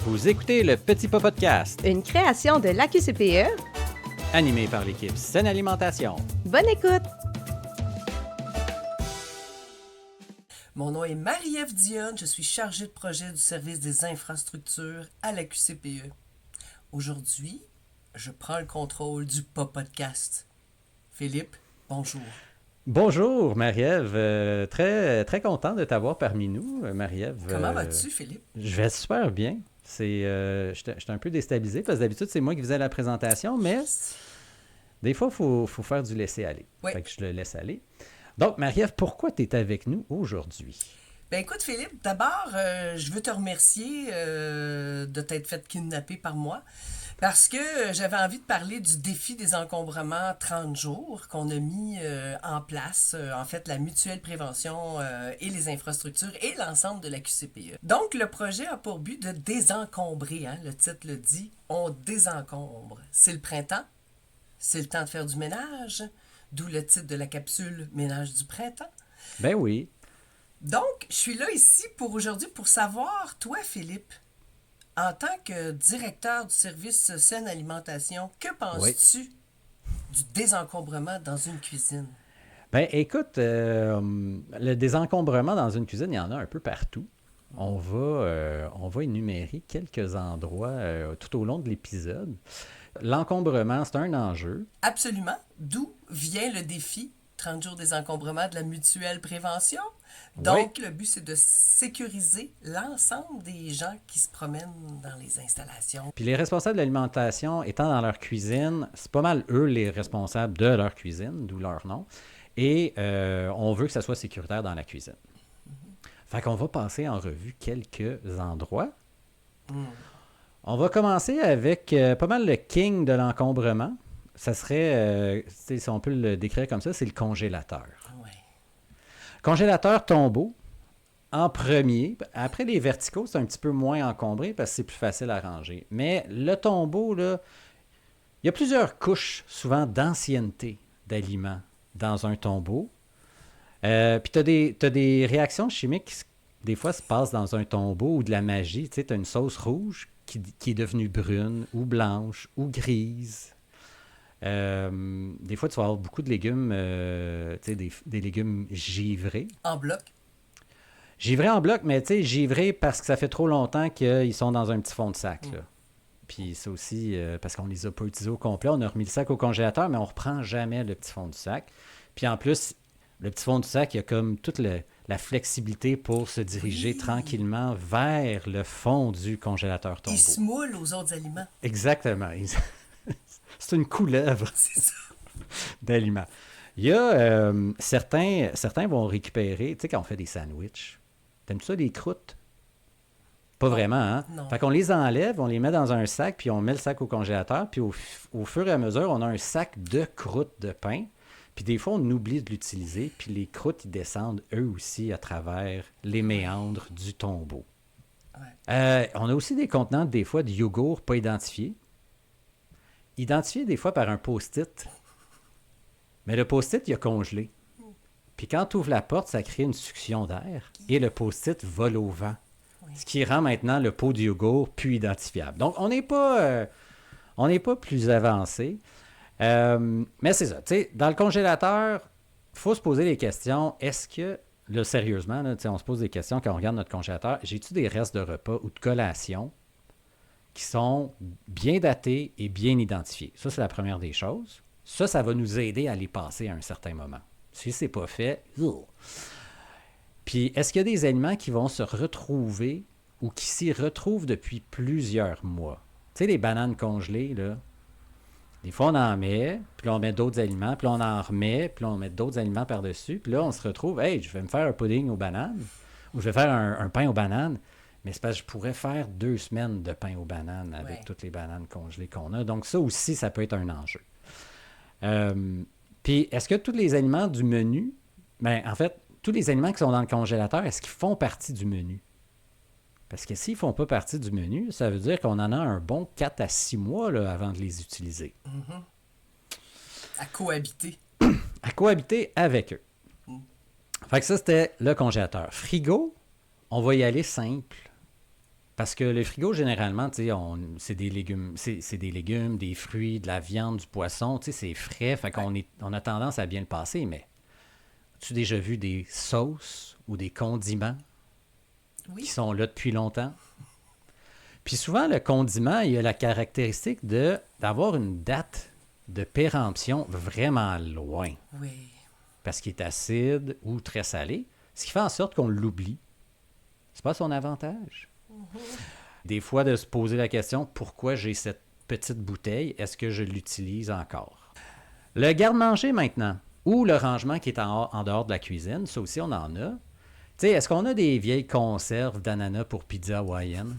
Vous écoutez le Petit Pas Podcast, Une création de l'AQCPE. animé par l'équipe Saine Alimentation. Bonne écoute! Mon nom est Marie-Ève Dionne, je suis chargée de projet du service des infrastructures à la QCPE. Aujourd'hui, je prends le contrôle du Pas Podcast. Philippe, bonjour. Bonjour Marie-Ève, très content de t'avoir parmi nous, Marie-Ève. Comment vas-tu, Philippe? Je vais super bien. J'étais un peu déstabilisé parce que d'habitude c'est moi qui faisais la présentation, mais des fois il faut faire du laisser-aller. Oui. Fait que je le laisse aller. Donc Marie-Ève, pourquoi tu es avec nous aujourd'hui? Ben écoute, Philippe, d'abord, je veux te remercier de t'être fait kidnapper par moi parce que j'avais envie de parler du défi des encombrements 30 jours qu'on a mis en place, en fait, la mutuelle prévention et les infrastructures et l'ensemble de la QCPE. Donc, le projet a pour but de désencombrer, hein, le titre le dit, on désencombre. C'est le printemps, c'est le temps de faire du ménage, d'où le titre de la capsule Ménage du printemps. Ben oui. Donc, je suis là ici pour aujourd'hui pour savoir, toi, Philippe, en tant que directeur du service Saine Alimentation, que penses-tu du désencombrement dans une cuisine? Ben écoute, le désencombrement dans une cuisine, il y en a un peu partout. On va énumérer quelques endroits tout au long de l'épisode. L'encombrement, c'est un enjeu. Absolument. D'où vient le défi 30 jours désencombrement de la mutuelle prévention. Donc, le but, c'est de sécuriser l'ensemble des gens qui se promènent dans les installations. Puis les responsables de l'alimentation étant dans leur cuisine, c'est pas mal eux les responsables de leur cuisine, d'où leur nom. Et on veut que ça soit sécuritaire dans la cuisine. Fait qu'on va passer en revue quelques endroits. On va commencer avec pas mal le king de l'encombrement. Ça serait, si on peut le décrire comme ça, c'est le congélateur. Ouais. Congélateur tombeau, en premier. Après les verticaux, c'est un petit peu moins encombré parce que c'est plus facile à ranger. Mais le tombeau, là, il y a plusieurs couches, souvent d'ancienneté d'aliments dans un tombeau. Puis tu as des réactions chimiques qui, des fois, se passent dans un tombeau ou de la magie. Tu sais, tu as une sauce rouge qui est devenue brune ou blanche ou grise. Des fois, tu vas avoir beaucoup de légumes, tu sais, des légumes givrés. En bloc. Givrés en bloc, mais tu sais, givrés parce que ça fait trop longtemps qu'ils sont dans un petit fond de sac, là. Puis c'est aussi parce qu'on les a pas utilisés au complet. On a remis le sac au congélateur, mais on reprend jamais le petit fond du sac. Puis en plus, le petit fond du sac, il y a comme toute la flexibilité pour se diriger tranquillement vers le fond du congélateur tombeau. Il se moule aux autres aliments. Exactement. C'est une couleuvre C'est ça. d'aliments. Il y a certains vont récupérer, tu sais, quand on fait des sandwichs, t'aimes-tu ça, des croûtes? Pas vraiment, hein? Non. Fait qu'on les enlève, on les met dans un sac, puis on met le sac au congélateur, puis au fur et à mesure, on a un sac de croûtes de pain, puis des fois, on oublie de l'utiliser, puis les croûtes, ils descendent eux aussi à travers les méandres du tombeau. Ouais. On a aussi des contenants, des fois, de yogourt pas identifiés. Identifiés des fois par un post-it. Mais le post-it, il a congelé. Puis quand tu ouvres la porte, ça crée une succion d'air et le post-it vole au vent. Oui. Ce qui rend maintenant le pot de yogourt plus identifiable. Donc, on n'est pas plus avancé. Mais c'est ça. Tu sais, dans le congélateur, il faut se poser des questions. Est-ce que, là, sérieusement, là, on se pose des questions quand on regarde notre congélateur. J'ai-tu des restes de repas ou de collations qui sont bien datés et bien identifiés? Ça, c'est la première des choses. Ça va nous aider à les passer à un certain moment. Si ce n'est pas fait, Puis, est-ce qu'il y a des aliments qui vont se retrouver ou qui s'y retrouvent depuis plusieurs mois? Tu sais, les bananes congelées, là, des fois, on en met, puis là, on met d'autres aliments, puis là, on en remet, puis là, on met d'autres aliments par-dessus, puis là, on se retrouve, hey, je vais me faire un pudding aux bananes, ou je vais faire un pain aux bananes, mais c'est parce que je pourrais faire 2 semaines de pain aux bananes avec toutes les bananes congelées qu'on a. Donc, ça aussi, ça peut être un enjeu. Puis, est-ce que tous les aliments du menu, ben, en fait, tous les aliments qui sont dans le congélateur, est-ce qu'ils font partie du menu? Parce que s'ils ne font pas partie du menu, ça veut dire qu'on en a un bon 4 à 6 mois là, avant de les utiliser. À cohabiter. À cohabiter avec eux. Fait que ça, c'était le congélateur. Frigo, on va y aller simple. Parce que le frigo, généralement, tu sais, c'est des légumes, c'est des légumes, des fruits, de la viande, du poisson, tu sais, c'est frais, fait qu'on on a tendance à bien le passer, mais as-tu déjà vu des sauces ou des condiments Oui. qui sont là depuis longtemps? Puis souvent, le condiment, il a la caractéristique d'avoir une date de péremption vraiment loin, Oui. parce qu'il est acide ou très salé, ce qui fait en sorte qu'on l'oublie. C'est pas son avantage. Des fois, de se poser la question, pourquoi j'ai cette petite bouteille? Est-ce que je l'utilise encore? Le garde-manger maintenant, ou le rangement qui est en dehors de la cuisine, ça aussi, on en a. Tu sais, est-ce qu'on a des vieilles conserves d'ananas pour pizza hawaïenne?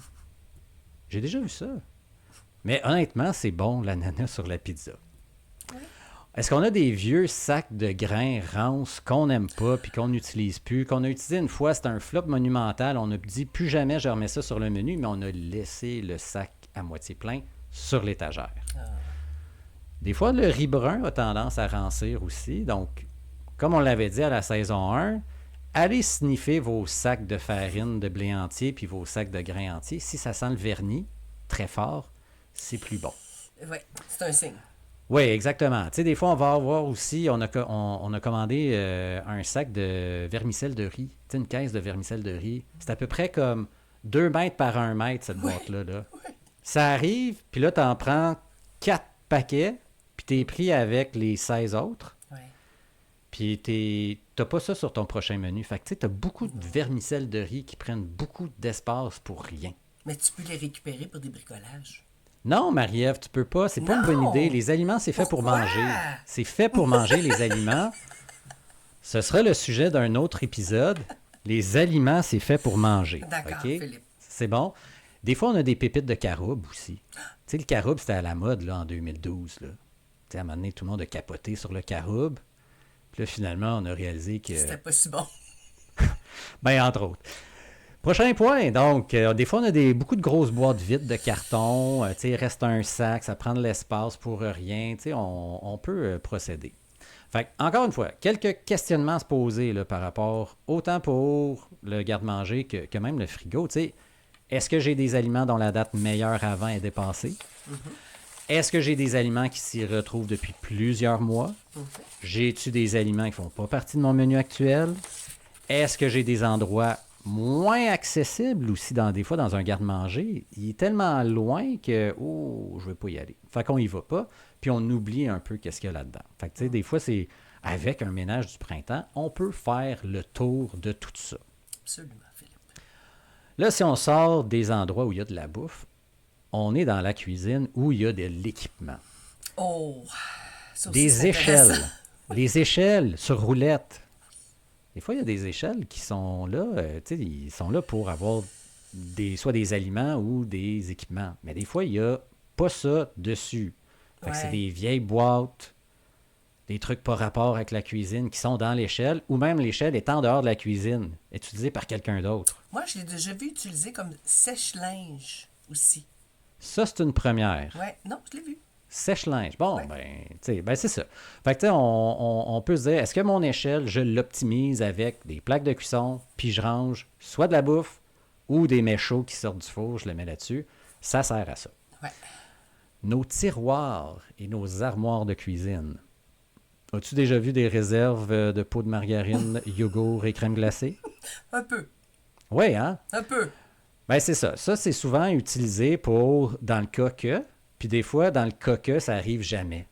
J'ai déjà vu ça. Mais honnêtement, c'est bon, l'ananas sur la pizza. Est-ce qu'on a des vieux sacs de grains rances qu'on n'aime pas puis qu'on n'utilise plus, qu'on a utilisé une fois, c'était un flop monumental, on a dit plus jamais je remets ça sur le menu, mais on a laissé le sac à moitié plein sur l'étagère. Des fois, le riz brun a tendance à rancir aussi, donc comme on l'avait dit à la saison 1, allez sniffer vos sacs de farine de blé entier puis vos sacs de grains entiers. Si ça sent le vernis très fort, c'est plus bon. Oui, c'est un signe. Oui, exactement. Tu sais, des fois, on va avoir aussi, on a commandé un sac de vermicelle de riz. Tu sais, une caisse de vermicelle de riz. C'est à peu près comme 2 mètres par 1 mètre, cette boîte-là. Là. Ça arrive, puis là, tu en prends 4 paquets, puis tu es pris avec les 16 autres. Oui. Puis t'as pas ça sur ton prochain menu. Fait que tu sais, t'as beaucoup de vermicelles de riz qui prennent beaucoup d'espace pour rien. Mais tu peux les récupérer pour des bricolages. Non, Marie-Ève, tu peux pas. C'est pas une bonne Non! idée. Les aliments, c'est fait pour Pourquoi? manger. C'est fait pour manger, les aliments. Ce sera le sujet d'un autre épisode. Les aliments, c'est fait pour manger. D'accord, OK? Philippe. C'est bon. Des fois, on a des pépites de caroube aussi. Tu sais, le caroube, c'était à la mode là, en 2012. Là. Tu sais, à un moment donné, tout le monde a capoté sur le caroube. Puis là, finalement, on a réalisé que... C'était pas si bon. Ben, entre autres. Prochain point, donc, des fois, on a beaucoup de grosses boîtes vides de carton. Tu sais, il reste un sac, ça prend de l'espace pour rien. Tu sais, on peut procéder. Fait que, encore une fois, quelques questionnements à se poser là, par rapport autant pour le garde-manger que même le frigo. Tu sais, est-ce que j'ai des aliments dont la date meilleure avant est dépassée? Est-ce que j'ai des aliments qui s'y retrouvent depuis plusieurs mois? J'ai-tu des aliments qui ne font pas partie de mon menu actuel? Est-ce que j'ai des endroits moins accessibles aussi des fois dans un garde-manger? Il est tellement loin que, je ne vais pas y aller. Fait qu'on y va pas, puis on oublie un peu qu'est-ce qu'il y a là-dedans. Fait que, tu sais, des fois, c'est avec un ménage du printemps, on peut faire le tour de tout ça. Absolument, Philippe. Là, si on sort des endroits où il y a de la bouffe, on est dans la cuisine où il y a de l'équipement. Oh! Ça aussi, Des c'est échelles. intéressant. Les échelles sur roulette. Des fois, il y a des échelles qui sont là, tu sais, ils sont là pour avoir soit des aliments ou des équipements. Mais des fois, il n'y a pas ça dessus. Fait que c'est des vieilles boîtes, des trucs pas rapport avec la cuisine qui sont dans l'échelle, ou même l'échelle est en dehors de la cuisine, utilisée par quelqu'un d'autre. Moi, je l'ai déjà vu utiliser comme sèche-linge aussi. Ça, c'est une première. Ouais, non, je l'ai vu. Sèche-linge. Bon, Ouais. tu sais, c'est ça. Fait que, tu sais, on peut se dire, est-ce que mon échelle, je l'optimise avec des plaques de cuisson, puis je range soit de la bouffe ou des mets chauds qui sortent du four, je le mets là-dessus. Ça sert à ça. Ouais. Nos tiroirs et nos armoires de cuisine. As-tu déjà vu des réserves de pots de margarine, yogourt et crème glacée? Un peu. Oui, hein? Un peu. Ben c'est ça. Ça, c'est souvent utilisé pour dans le cas que, puis des fois, dans le cas que, ça arrive jamais.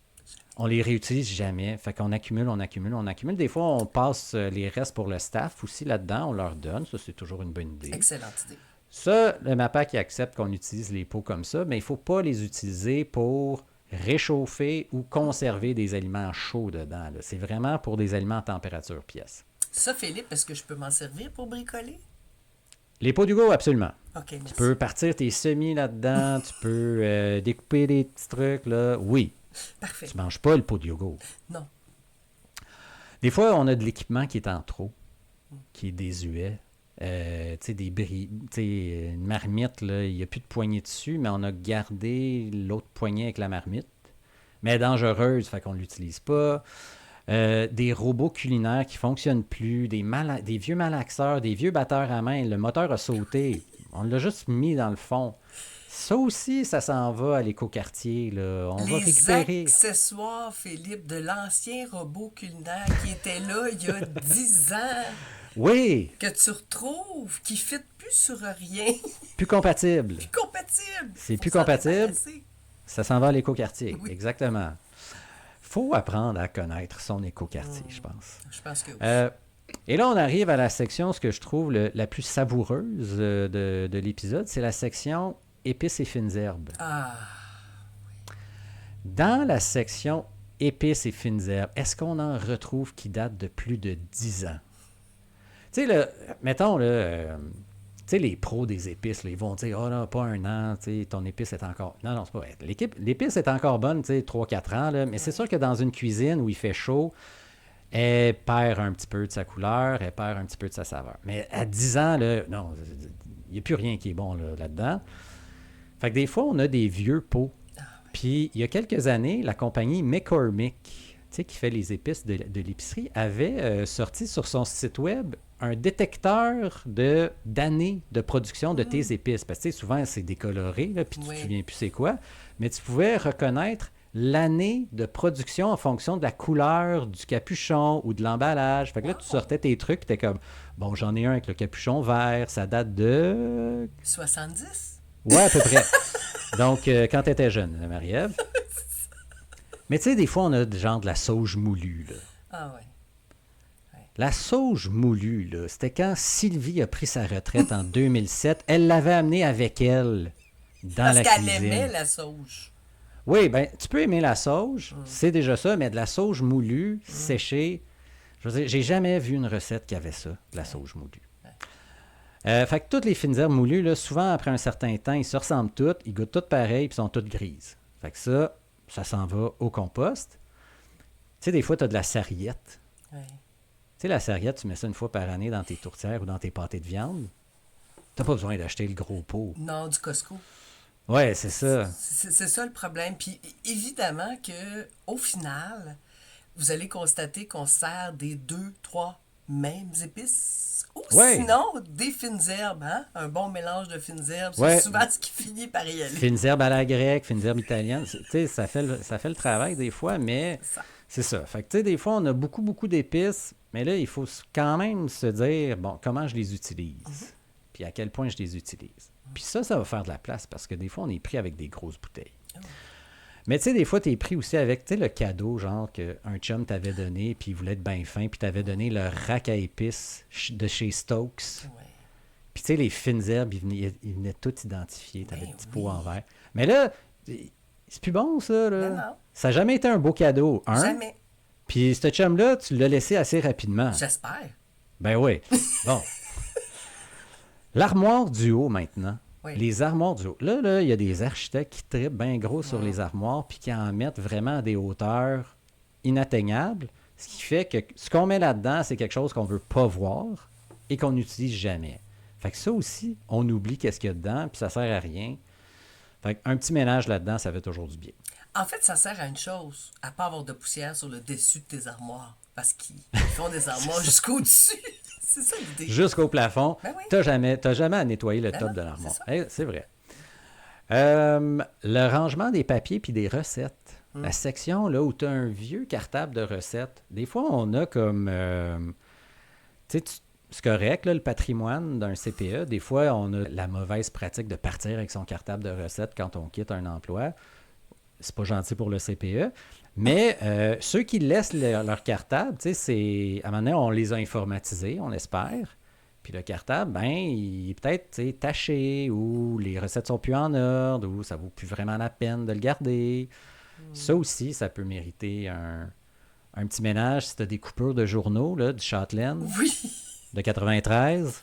On les réutilise jamais. Fait qu'on accumule, on accumule, on accumule. Des fois, on passe les restes pour le staff aussi là-dedans. On leur donne. Ça, c'est toujours une bonne idée. Excellente idée. Ça, le MAPAC il accepte qu'on utilise les pots comme ça, mais il ne faut pas les utiliser pour réchauffer ou conserver des aliments chauds dedans. Là. C'est vraiment pour des aliments à température pièce. Ça, Philippe, est-ce que je peux m'en servir pour bricoler? Les pots d'Hugo, absolument. OK, merci. Tu peux partir tes semis là-dedans, tu peux découper des petits trucs, là. Oui, Parfait. tu ne manges pas le pot de yogourt. Non. Des fois, on a de l'équipement qui est en trop, qui est désuet. Tu sais, une marmite, là, il n'y a plus de poignée dessus, mais on a gardé l'autre poignée avec la marmite. Mais elle est dangereuse, fait qu'on ne l'utilise pas. Des robots culinaires qui ne fonctionnent plus, des vieux malaxeurs, des vieux batteurs à main. Le moteur a sauté. On l'a juste mis dans le fond. Ça aussi, ça s'en va à l'écoquartier, là. On va Les récupérer... accessoires, Philippe, de l'ancien robot culinaire qui était là il y a 10 ans, Oui, que tu retrouves, qui ne fit plus sur rien, plus compatible. plus compatible. C'est Faut plus s'en compatible. débarrasser. Ça s'en va à l'écoquartier, Oui. exactement. Faut apprendre à connaître son écoquartier, je pense. Je pense que oui. Et là, on arrive à la section, ce que je trouve la plus savoureuse de l'épisode, c'est la section épices et fines herbes. Ah, Dans la section épices et fines herbes, est-ce qu'on en retrouve qui datent de plus de 10 ans? Tu sais, mettons, tu sais, les pros des épices, là, ils vont dire « Oh non, pas un an, tu sais, ton épice est encore... » Non, non, c'est pas vrai. L'épice est encore bonne, tu sais, 3-4 ans, là, mais c'est sûr que dans une cuisine où il fait chaud, elle perd un petit peu de sa couleur, elle perd un petit peu de sa saveur. Mais à 10 ans, là, non, il n'y a plus rien qui est bon là-dedans. Fait que des fois, on a des vieux pots. Puis, il y a quelques années, la compagnie McCormick, tu sais, qui fait les épices de l'épicerie, avait sorti sur son site web un détecteur d'années de production de tes épices. Parce que, tu sais, souvent, c'est décoloré, là, puis tu ne te souviens plus c'est quoi. Mais tu pouvais reconnaître l'année de production en fonction de la couleur du capuchon ou de l'emballage. Fait que là, tu sortais tes trucs, puis t'es comme, bon, j'en ai un avec le capuchon vert, ça date de... 70? Ouais, à peu près. Donc, quand tu étais jeune, Marie-Ève. Mais tu sais, des fois, on a genre de la sauge moulue, là. Ah ouais. La sauge moulue, là, c'était quand Sylvie a pris sa retraite en 2007. Elle l'avait amenée avec elle dans Parce la qu'elle cuisine. aimait la sauge. Oui, ben tu peux aimer la sauge, c'est déjà ça, mais de la sauge moulue, séchée, je veux dire, j'ai jamais vu une recette qui avait ça, de la sauge moulue. Fait que toutes les fines herbes moulues, là, souvent après un certain temps, ils se ressemblent toutes, ils goûtent toutes pareilles, puis sont toutes grises. Fait que ça s'en va au compost. Tu sais, des fois, tu as de la sarriette. Ouais. Tu sais, la sarriette, tu mets ça une fois par année dans tes tourtières ou dans tes pâtés de viande. T'as pas besoin d'acheter le gros pot. Non, du Costco. Ouais, c'est ça. C'est ça le problème. Puis évidemment que au final, vous allez constater qu'on sert des 2-3 mêmes épices. Ou sinon, des fines herbes. Hein? Un bon mélange de fines herbes. C'est souvent ce qui finit par y aller. Fines herbes à la grecque, fines herbes italiennes. Tu sais, ça fait le travail des fois, mais c'est ça. Fait que tu sais, des fois, on a beaucoup, beaucoup d'épices, mais là, il faut quand même se dire, bon, comment je les utilise? Puis à quel point je les utilise. Puis ça va faire de la place parce que des fois, on est pris avec des grosses bouteilles. Mais tu sais, des fois, tu es pris aussi avec, tu sais, le cadeau, genre, qu'un chum t'avait donné, puis il voulait être bien fin, puis t'avait donné le rack à épices de chez Stokes. Ouais. Puis tu sais, les fines herbes, ils venaient tout identifiés. T'avais Ben le petit oui. pot en verre. Mais là, c'est plus bon, ça, là. Ben non. Ça n'a jamais été un beau cadeau, hein? Jamais. Puis ce chum-là, tu l'as laissé assez rapidement. J'espère. Ben oui. Bon. L'armoire du haut, maintenant. Oui. Les armoires du haut. Là, il y a des architectes qui trippent bien gros sur les armoires puis qui en mettent vraiment à des hauteurs inatteignables. Ce qui fait que ce qu'on met là-dedans, c'est quelque chose qu'on ne veut pas voir et qu'on n'utilise jamais. Fait que ça aussi, on oublie qu'est-ce qu'il y a dedans puis ça sert à rien. Fait qu'un petit ménage là-dedans, ça fait toujours du bien. En fait, ça sert à une chose, à pas avoir de poussière sur le dessus de tes armoires. Parce qu'ils font des armoires jusqu'au-dessus. C'est ça l'idée. Jusqu'au plafond. Ben oui. T'as jamais à nettoyer le Ben top non, de l'armoire. c'est ça. C'est vrai. Le rangement des papiers puis des recettes. La section là où tu as un vieux cartable de recettes. Des fois, on a comme... tu sais, c'est correct, là, le patrimoine d'un CPE. Des fois, on a la mauvaise pratique de partir avec son cartable de recettes quand on quitte un emploi. C'est pas gentil pour le CPE. Mais ceux qui laissent leur cartable, tu sais, c'est... À un moment donné, on les a informatisés, on espère. Puis le cartable, ben, il est peut-être, tu sais, taché, ou les recettes sont plus en ordre, ou ça vaut plus vraiment la peine de le garder. Ça aussi, ça peut mériter un petit ménage si tu as des coupures de journaux, là, du Châtelaine, Oui. de 93,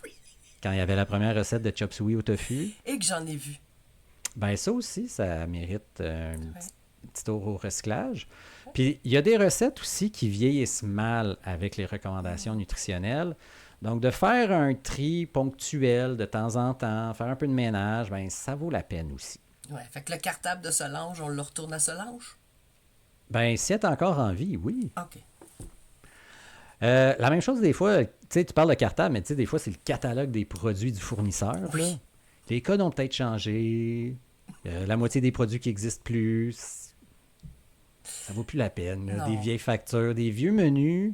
quand il y avait la première recette de chop suey au tofu. Et que j'en ai vu. Ben ça aussi, ça mérite un petit tour au recyclage. Puis il y a des recettes aussi qui vieillissent mal avec les recommandations nutritionnelles. Donc de faire un tri ponctuel de temps en temps, faire un peu de ménage, ben ça vaut la peine aussi. Ouais. Fait que le cartable de Solange, on le retourne à Solange? Ben si elle est encore en vie, oui. OK. La même chose des fois, tu sais, tu parles de cartable, mais tu sais, des fois, c'est le catalogue des produits du fournisseur. Oui. Là. Les codes ont peut-être changé. La moitié des produits qui existent plus. Ça vaut plus la peine. Là. Des vieilles factures, des vieux menus,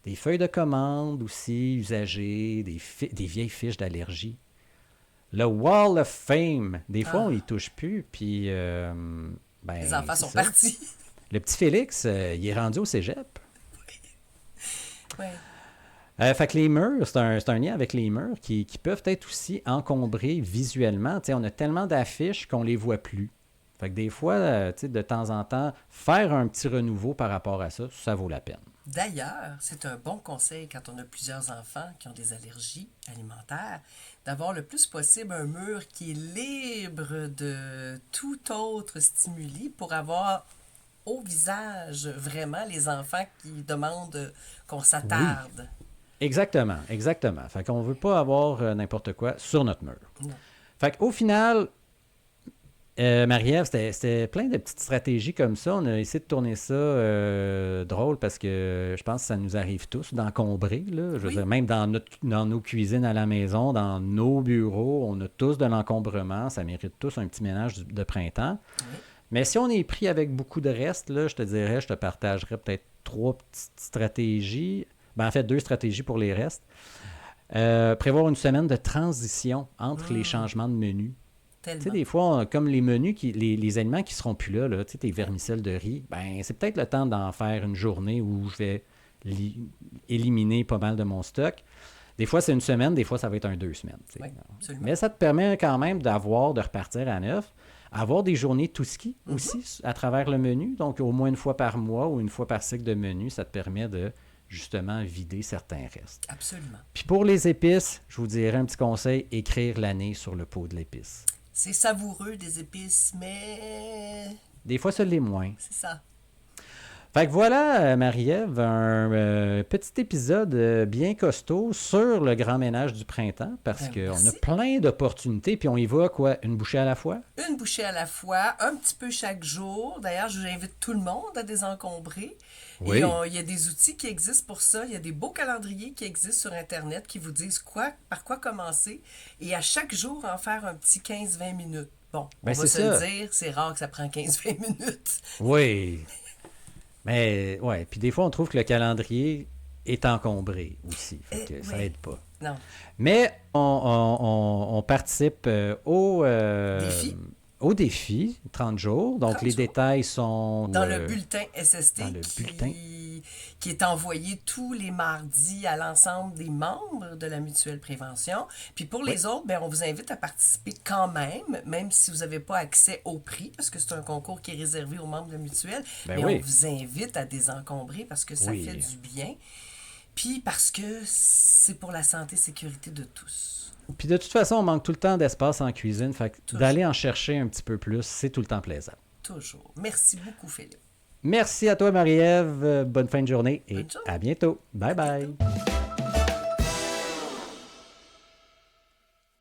des feuilles de commande aussi usagées, des vieilles fiches d'allergie. Le Wall of Fame, des fois, on y touche plus. Puis, les enfants sont partis. Le petit Félix, il est rendu au cégep. Oui. Fait que les murs, c'est un lien avec les murs qui peuvent être aussi encombrés visuellement. T'sais, on a tellement d'affiches qu'on les voit plus. Fait que des fois, de temps en temps, faire un petit renouveau par rapport à ça, ça vaut la peine. D'ailleurs, c'est un bon conseil quand on a plusieurs enfants qui ont des allergies alimentaires, d'avoir le plus possible un mur qui est libre de tout autre stimuli pour avoir au visage vraiment les enfants qui demandent qu'on s'attarde. Oui. Exactement. Fait qu'on ne veut pas avoir n'importe quoi sur notre mur. Non. Fait qu'au final, Marie-Ève, c'était plein de petites stratégies comme ça. On a essayé de tourner ça drôle parce que je pense que ça nous arrive tous d'encombrer. Là. Je veux dire, même dans nos cuisines à la maison, dans nos bureaux, on a tous de l'encombrement. Ça mérite tous un petit ménage de printemps. Oui. Mais si on est pris avec beaucoup de restes, là, je te partagerais peut-être 3 petites stratégies. En fait, 2 stratégies pour les restes. Prévoir une semaine de transition entre les changements de menu. Tu sais, des fois, comme les menus, les aliments qui ne seront plus là, tu sais, tes vermicelles de riz, c'est peut-être le temps d'en faire une journée où je vais éliminer pas mal de mon stock. Des fois, c'est une semaine, des fois, ça va être 2 semaines. Oui, absolument. Mais ça te permet quand même de repartir à neuf. Avoir des journées tout ski aussi à travers le menu. Donc, au moins une fois par mois ou une fois par cycle de menu, ça te permet de justement vider certains restes. Absolument. Puis pour les épices, je vous dirais un petit conseil, écrire l'année sur le pot de l'épice. C'est savoureux des épices, mais... Des fois, ça l'est moins. C'est ça. Fait que voilà, Marie-Ève, un petit épisode bien costaud sur le grand ménage du printemps parce qu'on a plein d'opportunités. Puis on y va, une bouchée à la fois? Une bouchée à la fois, un petit peu chaque jour. D'ailleurs, j'invite tout le monde à désencombrer. Oui. Et il y a des outils qui existent pour ça. Il y a des beaux calendriers qui existent sur Internet qui vous disent par quoi commencer. Et à chaque jour, en faire un petit 15-20 minutes. Bon, on va se le dire, c'est rare que ça prend 15-20 minutes. Oui. Mais, ouais, puis des fois, on trouve que le calendrier est encombré aussi. Fait que ça aide pas. Non. Mais on participe au défi, 30 jours. Donc, 30 les jours. Détails sont... Dans le bulletin SST qui est envoyé tous les mardis à l'ensemble des membres de la Mutuelle Prévention. Puis pour les autres, on vous invite à participer quand même si vous n'avez pas accès au prix, parce que c'est un concours qui est réservé aux membres de la Mutuelle. Mais on vous invite à désencombrer parce que ça fait du bien. Puis parce que c'est pour la santé et sécurité de tous. Puis de toute façon, on manque tout le temps d'espace en cuisine. Fait que d'aller en chercher un petit peu plus, c'est tout le temps plaisant. Toujours. Merci beaucoup, Philippe. Merci à toi, Marie-Ève. Bonne fin de journée et à bientôt. Bye bye.